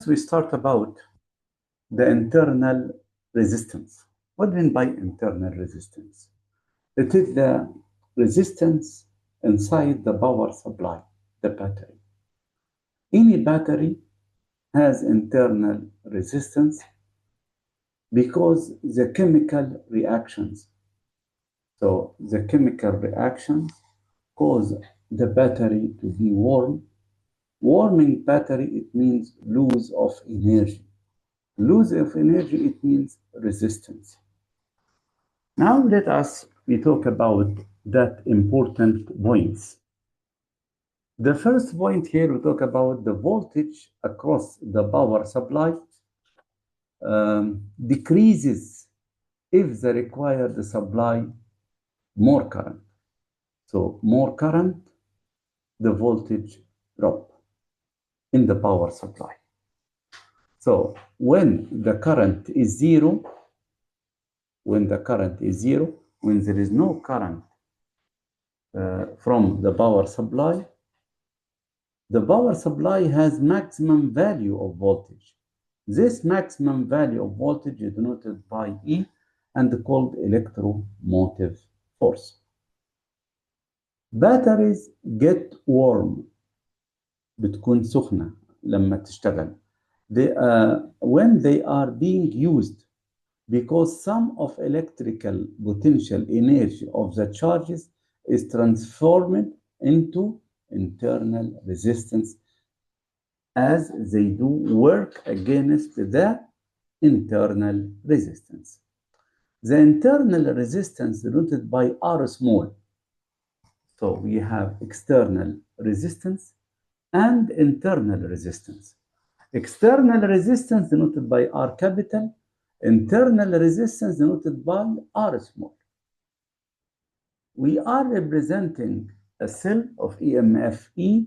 we start about the internal resistance. What do you mean by internal resistance? It is the resistance inside the power supply, the battery. Any battery has internal resistance because the chemical reactions. So the chemical reactions cause the battery to be warm. Warming battery, it means lose of energy. Lose of energy, it means resistance. Now let us talk about that important points. The first point here, we talk about the voltage across the power supply decreases if the required supply more current. So more current, the voltage drop in the power supply. So when the current is zero, when there is no current from the power supply has maximum value of voltage. This maximum value of voltage is denoted by E and called electromotive force. Batteries get warm بتكون سخنة لما تشتغل. When they are being used, because some of electrical potential energy of the charges is transformed into internal resistance as they do work against the internal resistance. The internal resistance denoted by R small. So we have external resistance and internal resistance. External resistance denoted by R capital, internal resistance denoted by R small. We are representing a cell of EMF E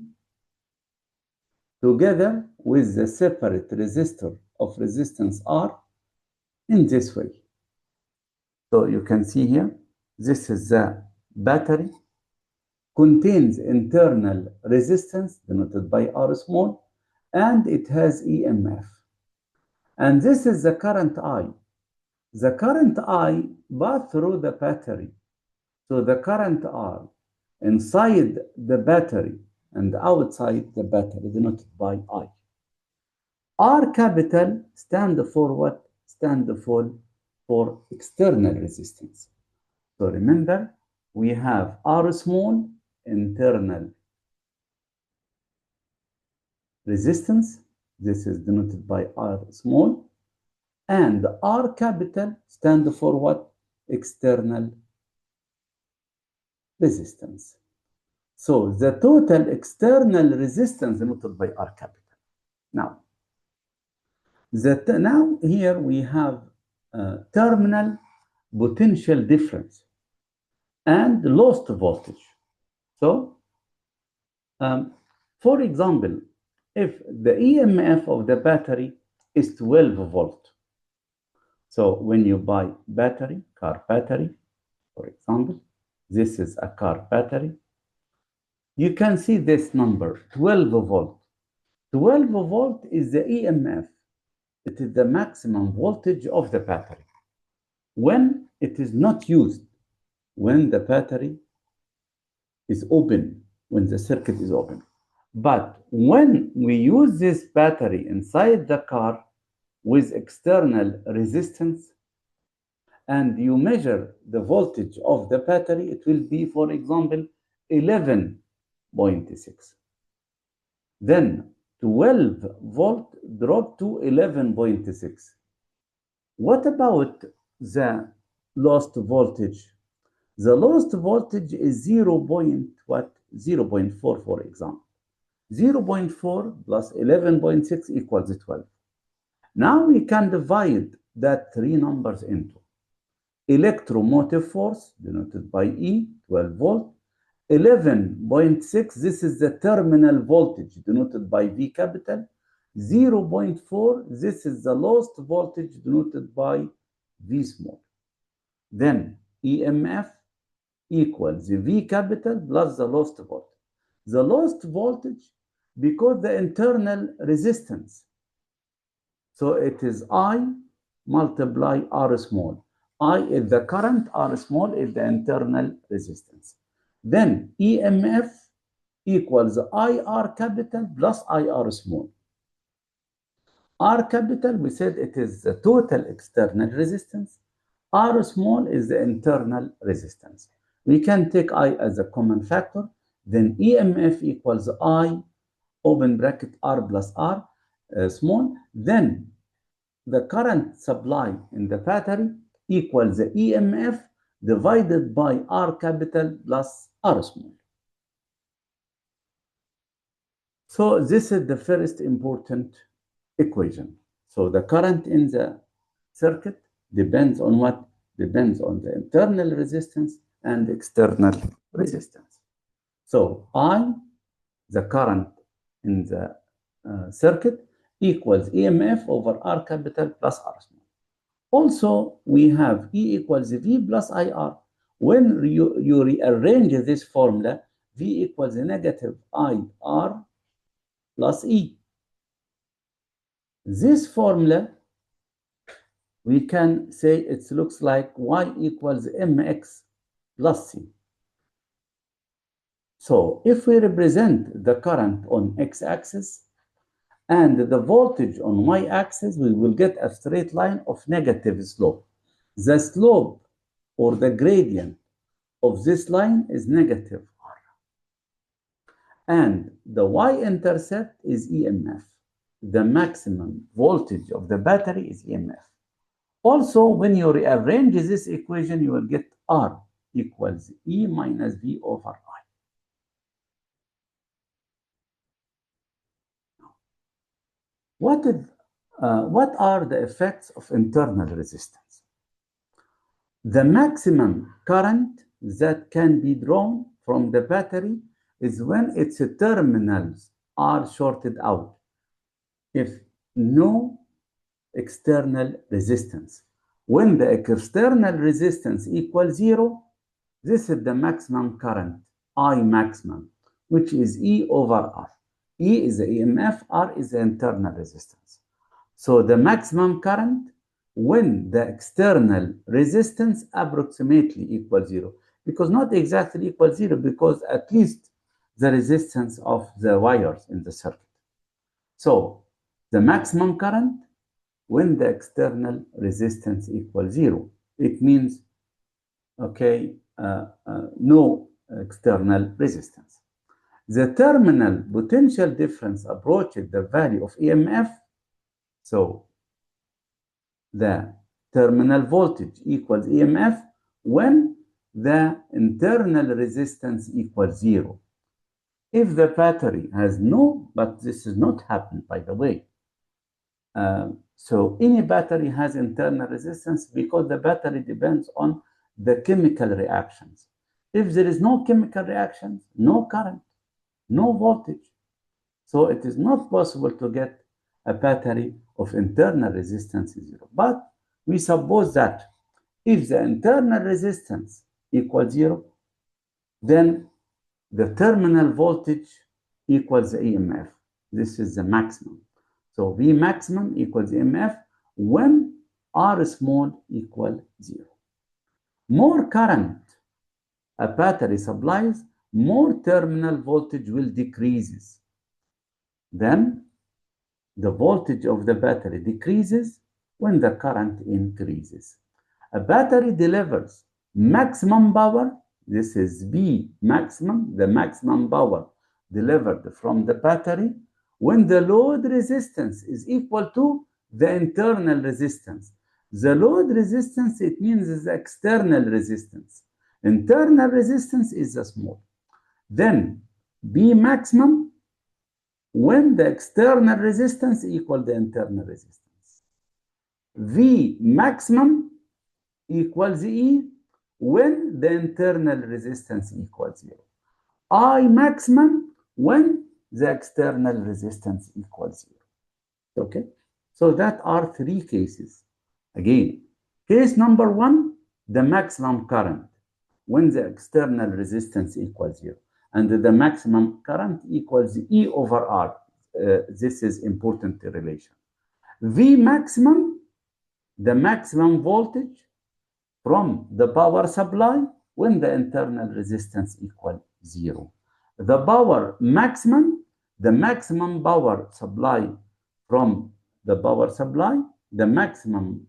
together with the separate resistor of resistance R in this way. So you can see here, this is the battery, contains internal resistance denoted by R small, and it has EMF. And this is the current I. The current I passes through the battery. So the current R inside the battery and outside the battery denoted by I. R capital stand for what? Stand for external resistance. So remember, we have R small, internal resistance. This is denoted by R small. And R capital stand for what? External resistance. So the total external resistance denoted by R capital. Now here we have terminal potential difference and lost voltage. So, for example, if the EMF of the battery is 12 volt, so when you buy battery, car battery, for example, this is a car battery, you can see this number, 12 volt. 12 volt is the EMF. It is the maximum voltage of the battery when it is not used, when the battery is open, when the circuit is open. But when we use this battery inside the car with external resistance and you measure the voltage of the battery, it will be, for example, 11.6. Then 12 volt drop to 11.6. What about the lost voltage? The lost voltage is 0.4, for example. 0.4 plus 11.6 equals 12. Now we can divide that three numbers into electromotive force, denoted by E, 12 volt, 11.6, this is the terminal voltage, denoted by V capital, 0.4, this is the lost voltage, denoted by V small. Then EMF equals V capital plus the lost voltage. The lost voltage, because the internal resistance So it is I multiply R small. I is the current, R small is the internal resistance. Then EMF equals IR capital plus IR small. R capital, we said it is the total external resistance. R small is the internal resistance. We can take I as a common factor. Then EMF equals I, open bracket, R plus R small. Then the current supply in the battery equals the EMF divided by R capital plus R small. So this is the first important equation. So the current in the circuit depends on what? Depends on the internal resistance and external resistance. So I, the current in the circuit, equals EMF over R capital plus R small. Also, we have E equals V plus IR. When you rearrange this formula, V equals negative IR plus E. This formula, we can say it looks like Y equals MX plus C. So if we represent the current on x-axis and the voltage on y-axis, we will get a straight line of negative slope. The slope or the gradient of this line is negative R. And the y-intercept is EMF. The maximum voltage of the battery is EMF. Also, when you rearrange this equation, you will get R equals E minus V over I. What are the effects of internal resistance? The maximum current that can be drawn from the battery is when its terminals are shorted out. If no external resistance. When the external resistance equals 0, this is the maximum current, I maximum, which is E over R. E is the EMF, R is the internal resistance. So the maximum current when the external resistance approximately equals 0, because not exactly equals 0, because at least the resistance of the wires in the circuit. So the maximum current when the external resistance equals 0. It means, okay, no external resistance. The terminal potential difference approaches the value of EMF. So the terminal voltage equals EMF when the internal resistance equals 0. If the battery has no, but this is not happened, by the way. So any battery has internal resistance because the battery depends on the chemical reactions. If there is no chemical reactions, no current, no voltage. So it is not possible to get a battery of internal resistance 0. But we suppose that if the internal resistance equals 0, then the terminal voltage equals the EMF. This is the maximum. So V maximum equals EMF when R small equals 0. More current a battery supplies, more terminal voltage will decreases. Then the voltage of the battery decreases when the current increases. A battery delivers maximum power. This is B maximum, the maximum power delivered from the battery when the load resistance is equal to the internal resistance. The load resistance, it means is the external resistance. Internal resistance is the small. Then B maximum when the external resistance equals the internal resistance. V maximum equals E when the internal resistance equals 0. I maximum when the external resistance equals 0. Okay? So that are 3 cases. Again, case number 1, the maximum current when the external resistance equals 0. And the maximum current equals E over R. This is important relation. V maximum, the maximum voltage from the power supply when the internal resistance equal 0. The power maximum, the maximum power supply from the power supply, the maximum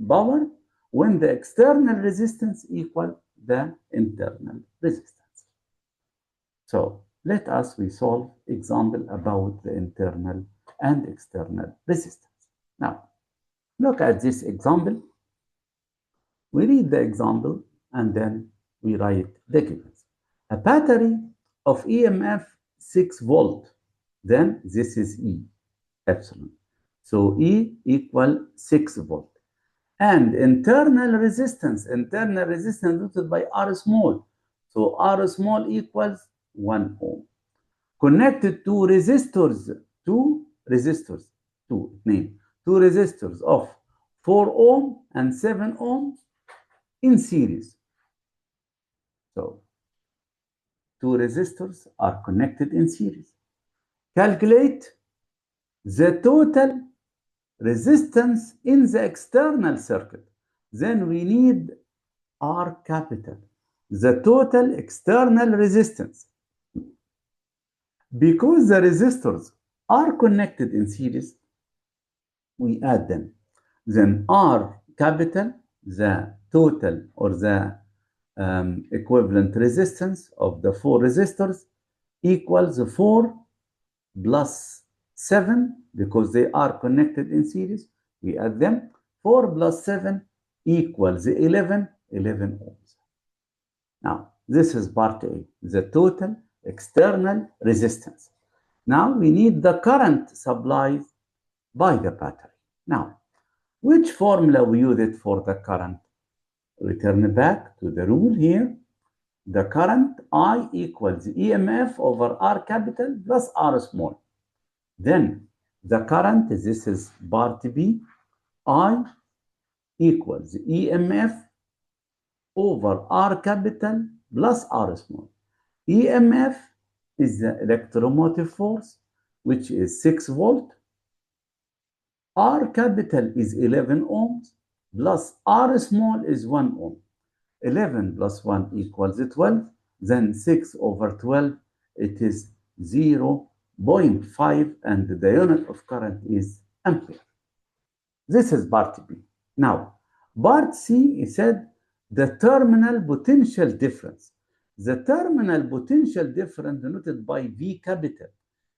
power when the external resistance equal the internal resistance. So let us resolve example about the internal and external resistance. Now, look at this example. We read the example and then we write the givens. A battery of EMF 6 volt, then this is E, epsilon. So E equal 6 volt. And internal resistance denoted by R small. So R small equals 1 ohm. Connected to resistors, two resistors of 4 ohm and 7 ohm in series. So, two resistors are connected in series. Calculate the total resistance in the external circuit. Then we need R capital, the total external resistance. Because the resistors are connected in series, we add them. Then R capital, the total or the equivalent resistance of the 4 resistors equals 4 plus 7, because they are connected in series, we add them. 4 plus 7 equals 11 ohms. Now, this is part A, the total external resistance. Now, we need the current supplied by the battery. Now, which formula we use it for the current? Return back to the rule here. The current I equals EMF over R capital plus R small. Then the current, this is part B, I equals EMF over R capital plus R small. EMF is the electromotive force, which is 6 volt. R capital is 11 ohms plus R small is 1 ohm. 11 plus 1 equals 12. Then 6 over 12, it is 0.5, and the unit of current is ampere. This is part B. Now, part C, he said the terminal potential difference. The terminal potential difference denoted by V capital.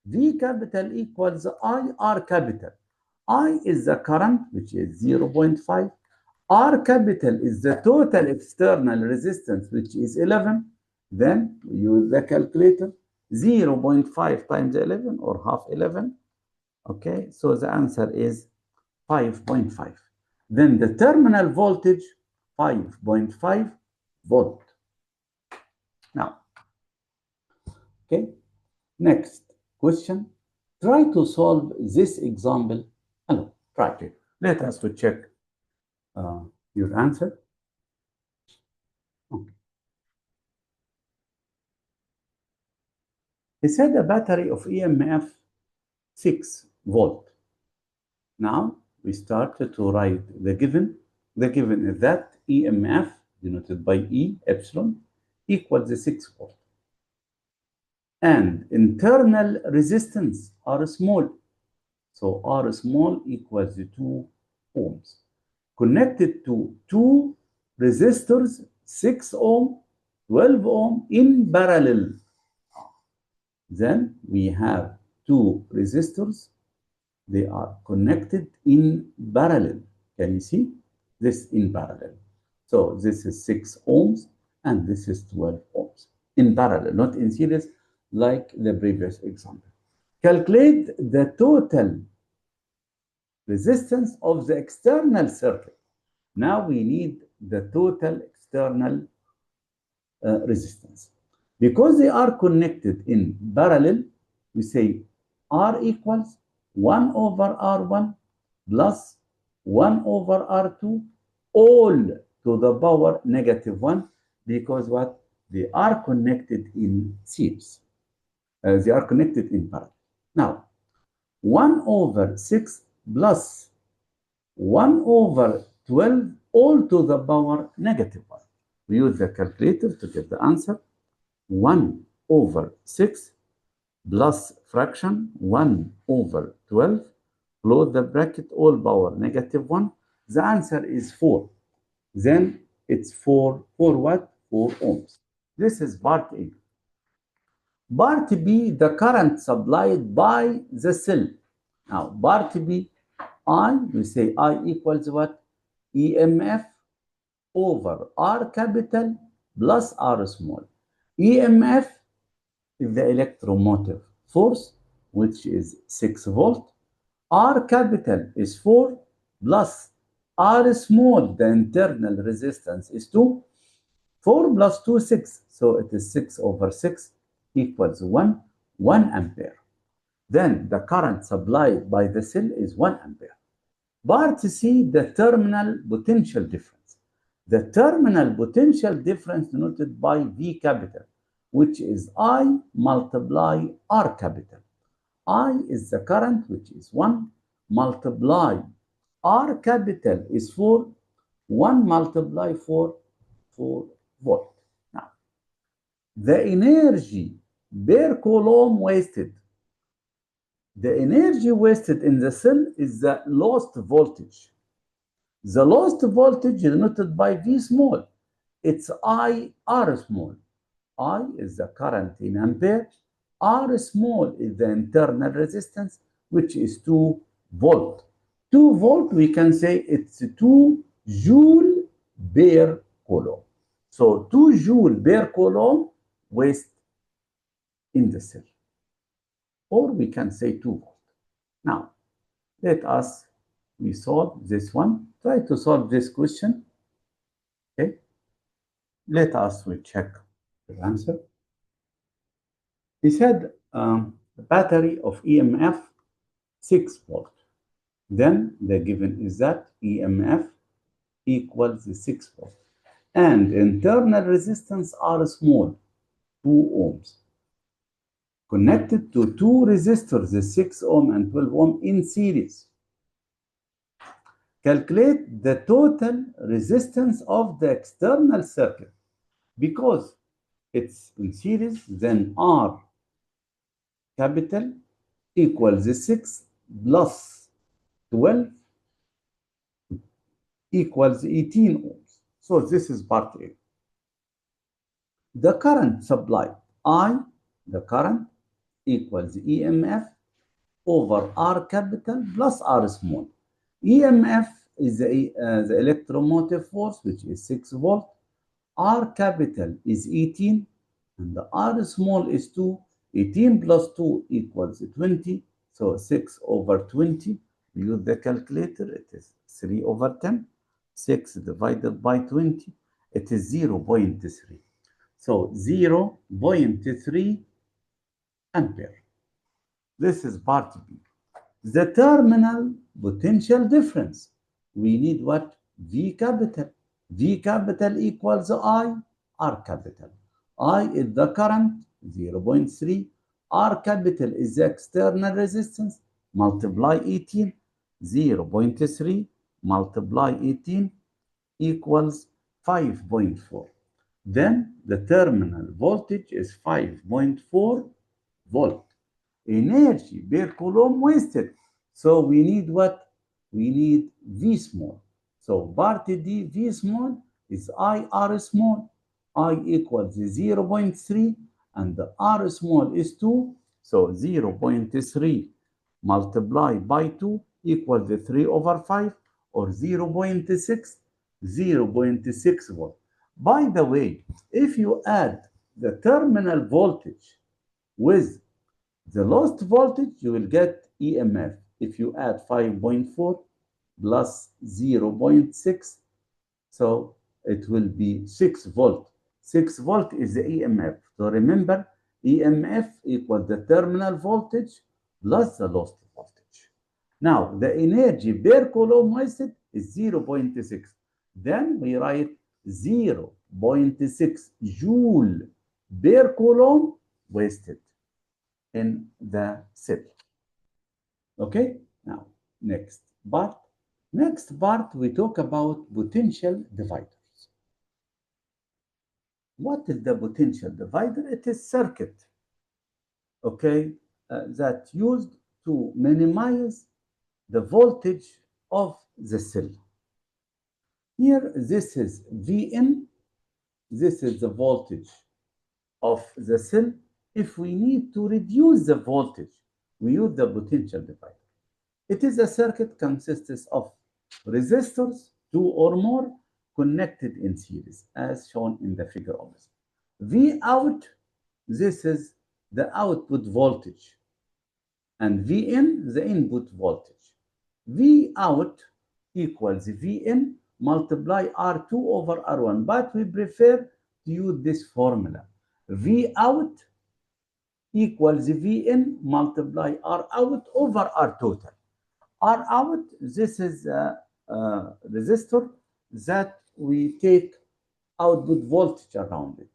V capital equals I R capital. I is the current, which is 0.5. R capital is the total external resistance, which is 11. Then we use the calculator. 0.5 times 11 or half 11. Okay, so the answer is 5.5. Then the terminal voltage, 5.5 volt. Now, okay, next question. Try to solve this example alone. Try it. Let us to check your answer. Okay. He said a battery of EMF 6 volt. Now we started to write the given. The given is that EMF denoted by E epsilon equals the 6 volt. And internal resistance R small. So R small equals 2 ohms. Connected to 2 resistors, 6 ohm, 12 ohm in parallel. Then we have 2 resistors. They are connected in parallel. Can you see? This in parallel. So this is 6 ohms and this is 12 ohms. In parallel, not in series like the previous example. Calculate the total resistance of the external circuit. Now we need the total external resistance. Because they are connected in parallel, we say R equals 1 over R1 plus 1 over R2, all to the power -1, because what? They are connected in series. They are connected in parallel. Now, 1 over 6 plus 1 over 12 all to the power negative 1. We use the calculator to get the answer. 1 over 6 plus fraction 1 over 12, close the bracket, all power negative 1. The answer is 4. Then it's 4 what? 4 ohms. This is part A. Part B, the current supplied by the cell. Now, part B, we say I equals what? EMF over R capital plus R small. EMF is the electromotive force, which is 6 volt. R capital is 4 plus R small, the internal resistance is 2. 4 plus 2, 6. So it is 6 over 6 equals 1 ampere. Then the current supplied by the cell is 1 ampere. Part C, the terminal potential difference. The terminal potential difference denoted by V capital, which is I multiply R capital. I is the current, which is 1, multiply R capital is 4, 1 multiply 4 volt. Now, the energy per coulomb wasted. The energy wasted in the cell is the lost voltage. The lost voltage denoted by V small. It's I R small. I is the current in ampere. R small is the internal resistance, which is 2 volt. 2 volt, we can say it's 2 joule per coulomb. So 2 joule per coulomb waste in the cell. Or we can say 2 volt. Now, let us solve this one. Try to solve this question. Okay. Let us check the answer. He said the battery of EMF 6 volt. Then the given is that EMF equals 6 volt. And internal resistance R small, 2 ohms. Connected to 2 resistors, the 6 ohm and 12 ohm in series. Calculate the total resistance of the external circuit. Because it's in series, then R capital equals 6 plus 12 equals 18 ohms. So this is part A. The current supplied, I, the current, equals EMF over R capital plus R small. EMF is the electromotive force, which is 6 volt. R capital is 18, and the R small is 2. 18 plus 2 equals 20. So 6 over 20. We use the calculator. It is 3 over 10. 6 divided by 20. It is 0.3. So 0.3 ampere. This is part B. The terminal potential difference. We need what? V capital. V capital equals I, R capital. I is the current, 0.3. R capital is the external resistance, multiply 18. 0.3 multiply 18 equals 5.4. Then the terminal voltage is 5.4 volt. Energy per coulomb wasted. So we need what? We need V small. So part D, V small is I R small. I equals 0.3 and the R small is 2. So 0.3 multiplied by 2 equals 3 over 5 or 0.6, 0.6 volt. By the way, if you add the terminal voltage with the lost voltage, you will get EMF. If you add 5.4 plus 0.6, so it will be 6 volt. 6 volt is the EMF. So remember, EMF equals the terminal voltage plus the lost voltage. Now, the energy per coulomb wasted is 0.6. Then we write 0.6 joule per coulomb wasted in the cell. Okay? Now, next part. Next part, we talk about potential dividers. What is the potential divider? It is circuit, okay, that used to minimize the voltage of the cell. Here, this is Vn, this is the voltage of the cell. If we need to reduce the voltage, we use the potential divider. It is a circuit consists of resistors, two or more, connected in series, as shown in the figure opposite. V out, this is the output voltage, and Vn, the input voltage. V out equals Vn multiply R2 over R1, but we prefer to use this formula. V out equals Vn multiply R out over R total. R out, this is a resistor that we take output voltage around it.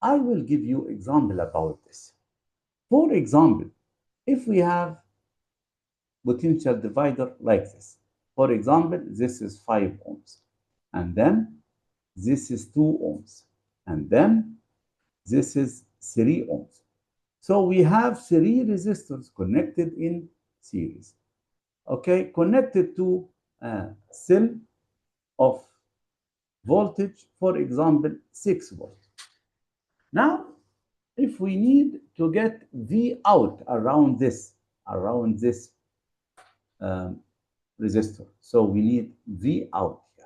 I will give you example about this. For example, if we have potential divider like this, for example, this is 5 ohms, and then this is 2 ohms, and then this is 3 ohms. So we have 3 resistors connected in series, okay, connected to a cell of voltage, for example, 6 volts. Now, if we need to get V out around this resistor, so we need V out here.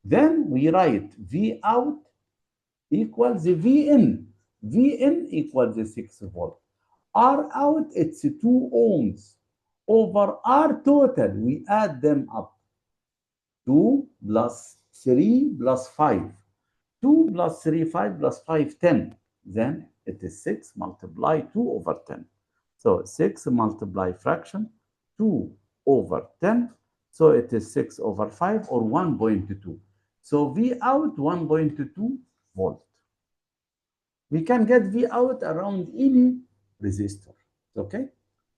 Then we write V out equals Vn. Vn equals the 6 volt. R out, it's 2 ohms over R total. We add them up. 2 plus 3 plus 5. 2 plus 3, 5 plus 5, 10. Then it is 6 multiply 2 over 10. So 6 multiply fraction 2 over 10. So it is 6 over 5 or 1.2. So V out 1.2 volt. We can get V out around any resistor. Okay?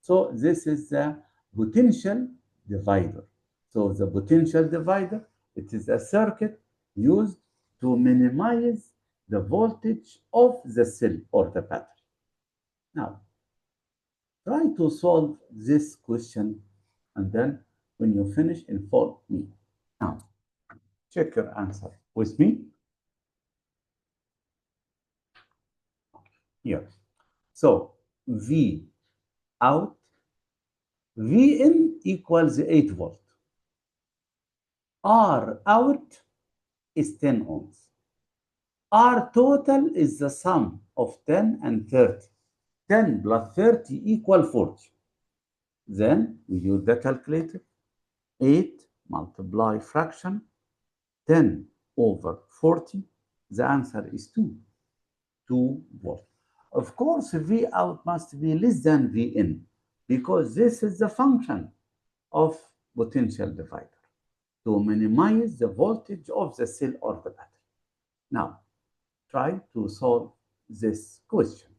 So this is the potential divider. So the potential divider, it is a circuit used to minimize the voltage of the cell or the battery. Now, try to solve this question, and then when you finish, inform me. Now, check your answer with me. Here. So, V out, Vn equals 8 volt. R out is 10 ohms. R total is the sum of 10 and 30. 10 plus 30 equal 40. Then we use the calculator. 8 multiply fraction 10 over 40. The answer is 2. 2 volt. Of course, V out must be less than Vn because this is the function of potential divider to minimize the voltage of the cell or the battery. Now, try to solve this question.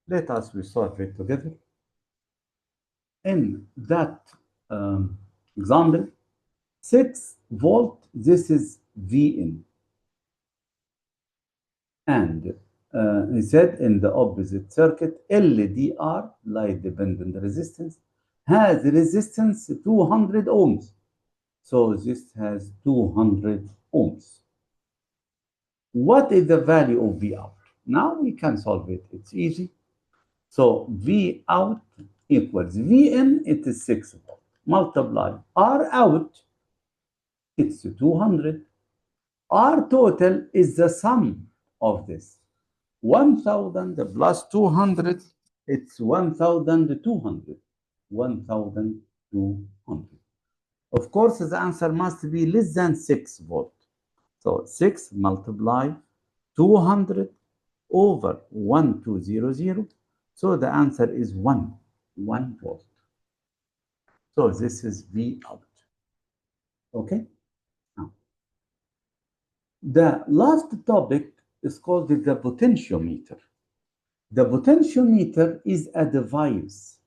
Let us solve it together. In that example, 6 volt, this is Vn. And he said in the opposite circuit, LDR, light dependent resistance, has resistance 200 ohms. So this has 200 ohms. What is the value of V out? Now we can solve it. It's easy. So V out equals Vn, it is 6 volt. Multiply R out, it's 200. R total is the sum of this. 1000 plus 200, it's 1200. 1200. Of course, the answer must be less than 6 volt. So 6 multiply 200 over 1200. So the answer is 1 volt. So this is V out. Okay? Now, the last topic is called the potentiometer. The potentiometer is a device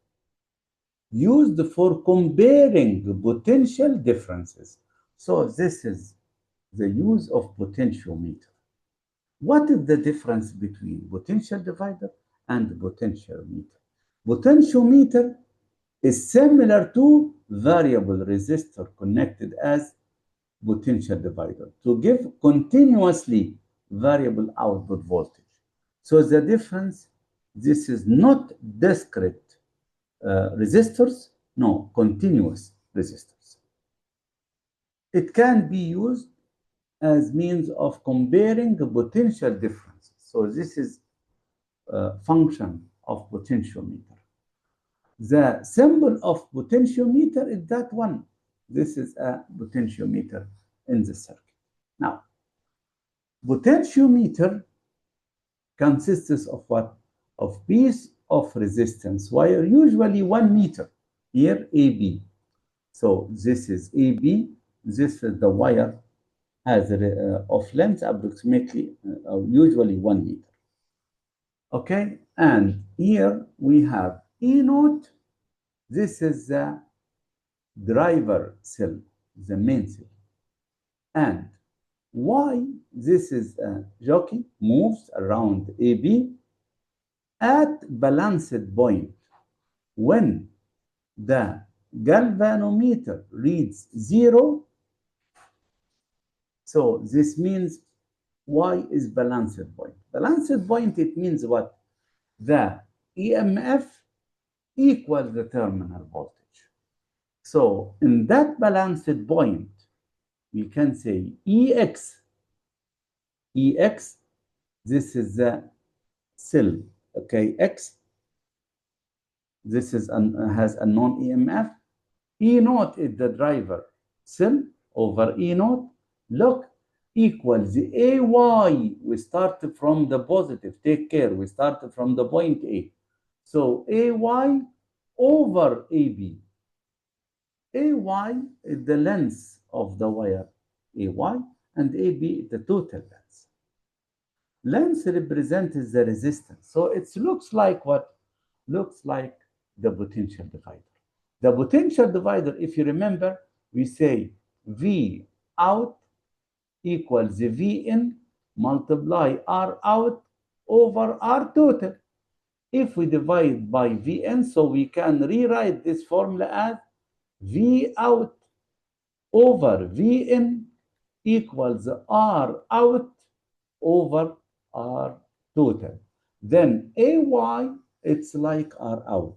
used for comparing potential differences. So this is the use of potentiometer. What is the difference between potential divider and potentiometer? Potentiometer is similar to variable resistor connected as potential divider to give continuously variable output voltage. So the difference, this is not discrete resistors, no, continuous resistors. It can be used as means of comparing the potential differences. So this is a function of potentiometer. The symbol of potentiometer is that one. This is a potentiometer in the circuit. Now, potentiometer consists of what? Of piece of resistance wire, usually 1 meter. Here, AB. So this is AB. This is the wire has of length approximately, usually 1 meter. Okay, and here we have E naught. This is the driver cell, the main cell. And Y, this is a jockey, moves around AB at balanced point. When the galvanometer reads 0, so this means Y is balanced point. Balanced point, it means what? The EMF equals the terminal voltage. So in that balanced point, we can say EX. EX, this is the cell, okay, X. This is has a non-EMF. E naught is the driver cell over E naught. Look, equals the AY. We start from the positive. Take care. We start from the point A. So AY over AB. AY is the length of the wire AY, and AB is the total length. Length represents the resistance. So it looks like what? Looks like the potential divider. The potential divider, if you remember, we say V out equals the V in multiply R out over R total. If we divide by Vn, so we can rewrite this formula as V out over Vn equals R out over R total. Then AY, it's like R out.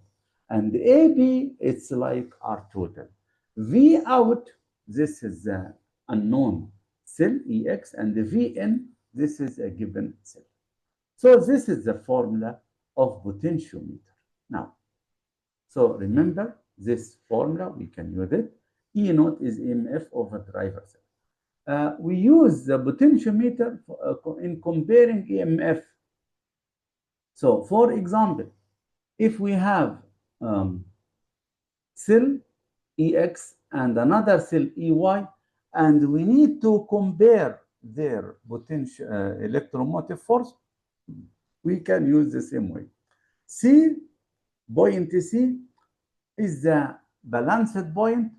And AB, it's like R total. V out, this is the unknown cell, EX, and the Vn, this is a given cell. So this is the formula of potentiometer. Now, so remember this formula, we can use it. E naught is EMF over driver cell. We use the potentiometer in comparing EMF. So, for example, if we have cell EX and another cell EY, and we need to compare their potential electromotive force, we can use the same way. C, point C, is the balanced point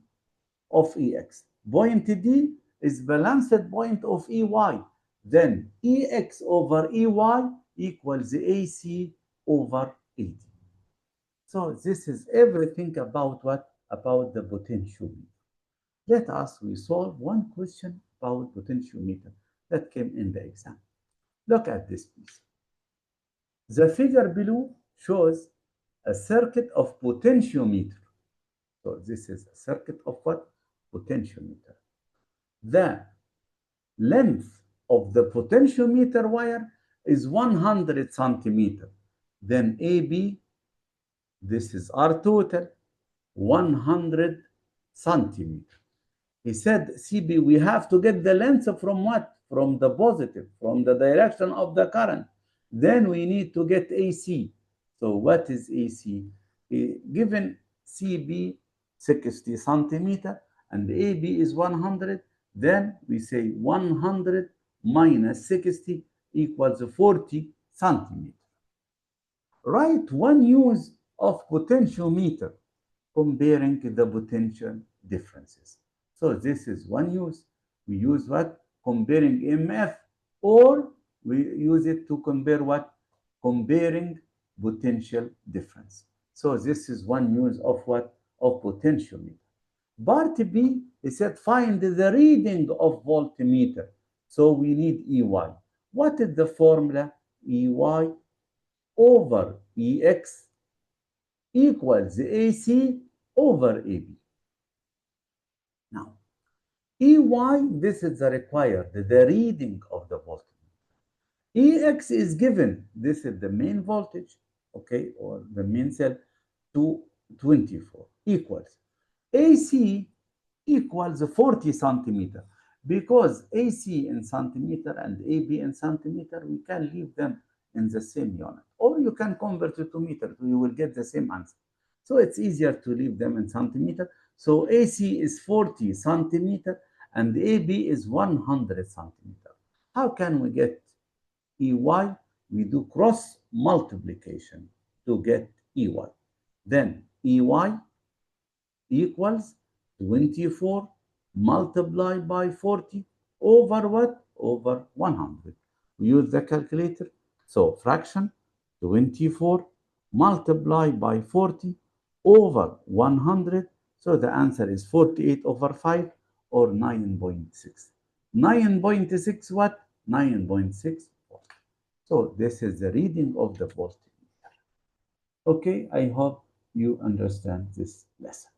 of EX. Point D is balanced point of EY. Then EX over EY equals the AC over AD. So this is everything about what? About the potentiometer. Let us solve one question about potentiometer that came in the exam. Look at this piece. The figure below shows a circuit of potentiometer. So this is a circuit of what? Potentiometer. The length of the potentiometer wire is 100 centimeter. Then AB, this is R total, 100 centimeter. He said, CB, we have to get the length from what? From the positive, from the direction of the current. Then we need to get AC. So what is AC? Given CB 60 centimeter and AB is 100, then we say 100 minus 60 equals 40 centimeter. Write one use of potentiometer comparing the potential differences. So this is one use. We use what? Comparing EMF, or we use it to compare what? Comparing potential difference. So this is one use of what? Of potentiometer. Part B, he said find the reading of voltmeter. So we need EY. What is the formula? EY over EX equals AC over AB. Now, EY, this is the required, the reading of the voltmeter. EX is given, this is the main voltage, okay, or the main cell, to 24 equals AC equals 40 centimeter. Because AC in centimeter and AB in centimeter, we can leave them in the same unit. Or you can convert it to meter, you will get the same answer. So it's easier to leave them in centimeter. So AC is 40 centimeter and AB is 100 centimeter. How can we get EY? We do cross multiplication to get EY. Then EY equals 24 multiplied by 40 over what? Over 100. We use the calculator. So fraction 24 multiplied by 40 over 100. So the answer is 48 over 5 or 9.6. 9.6 what? 9.6 volt. So this is the reading of the voltmeter. Okay, I hope you understand this lesson.